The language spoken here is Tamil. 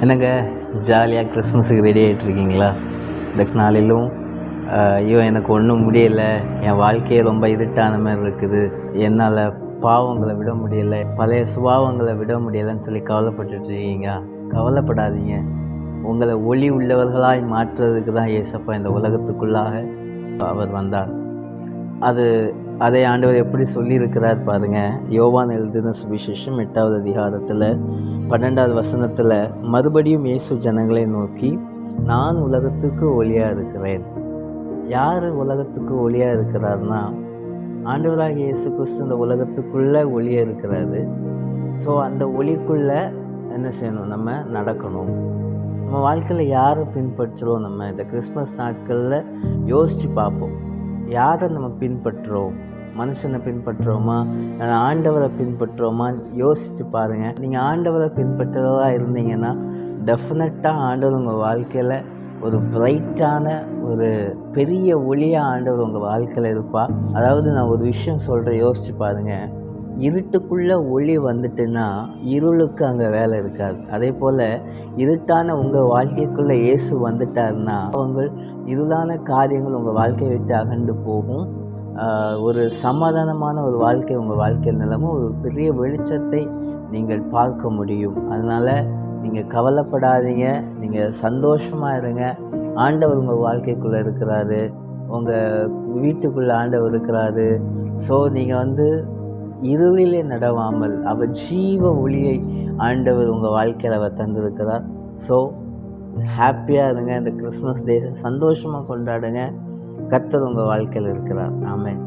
என்னங்க, ஜாலியாக கிறிஸ்மஸுக்கு ரெடி ஆகிட்ருக்கீங்களா? இந்த நாளிலும் ஐயோ எனக்கு ஒன்றும் முடியலை, என் வாழ்க்கையே ரொம்ப இருட்டான மாதிரி இருக்குது, என்னால் பாவங்களை விட முடியலை, பழைய சுபாவங்களை விட முடியலைன்னு சொல்லி கவலைப்பட்டுட்ருக்கீங்க. கவலைப்படாதீங்க. உங்களை ஒளி உள்ளவர்களாய் மாற்றுறதுக்கு தான் ஏசப்பா இந்த உலகத்துக்குள்ளாக அவர் வந்தார். அதை ஆண்டவர் எப்படி சொல்லியிருக்கிறார் பாருங்க. யோவான் எழுதின சுவிசேஷம் 8வது அதிகாரத்தில் 12வது வசனத்தில், மறுபடியும் இயேசு ஜனங்களை நோக்கி, நான் உலகத்துக்கு ஒளியாக இருக்கிறேன். யார் உலகத்துக்கு ஒளியாக இருக்கிறார்னா, ஆண்டவராக இயேசு கிறிஸ்து இந்த உலகத்துக்குள்ளே ஒளியாக இருக்கிறாரு. ஸோ அந்த ஒளிக்குள்ளே என்ன செய்யணும்? நம்ம நடக்கணும். நம்ம வாழ்க்கையில் யாரை பின்பற்றுறோம்? நம்ம இந்த கிறிஸ்மஸ் நாட்களில் யோசித்து பார்ப்போம். யாரை நம்ம பின்பற்றுறோம்? மனுஷனை பின்பற்றுறோமா, ஆண்டவரை பின்பற்றுறோமான்னு யோசித்து பாருங்கள். நீங்கள் ஆண்டவரை பின்பற்றுறதா இருந்தீங்கன்னா டெஃபினட்டாக ஆண்டவர் உங்கள் வாழ்க்கையில் ஒரு பிரைட்டான ஒரு பெரிய ஒளியாக ஆண்டவர் உங்கள் வாழ்க்கையில் இருப்பார். அதாவது நான் ஒரு விஷயம் சொல்கிறேன், யோசித்து பாருங்கள். இருட்டுக்குள்ளே ஒளி வந்துட்டுன்னா இருளுக்கு அங்கே வேலை இருக்காது. அதே போல் இருட்டான உங்கள் வாழ்க்கைக்குள்ளே இயேசு வந்துட்டாருன்னா அவங்க இருளான காரியங்கள் உங்கள் வாழ்க்கையை விட்டு அகன்று போகும். ஒரு சமாதானமான ஒரு வாழ்க்கை உங்கள் வாழ்க்கையில் நிலமும் ஒரு பெரிய வெளிச்சத்தை நீங்கள் பார்க்க முடியும். அதனால் நீங்கள் கவலைப்படாதீங்க, நீங்கள் சந்தோஷமாக இருங்க. ஆண்டவர் உங்கள் வாழ்க்கைக்குள்ளே இருக்கிறாரு, உங்கள் வீட்டுக்குள்ளே ஆண்டவர் இருக்கிறாரு. ஸோ நீங்கள் இருளிலே நடவாமல் அவர் ஜீவ ஒளியை ஆண்டவர் உங்கள் வாழ்க்கையில் அவர் தந்திருக்கிறார். ஸோ ஹாப்பியாக இருங்க. இந்த கிறிஸ்மஸ் டேஸை சந்தோஷமாக கொண்டாடுங்க. கர்த்தர் உங்கள் வாழ்க்கையில் இருக்கிறார். ஆமென்.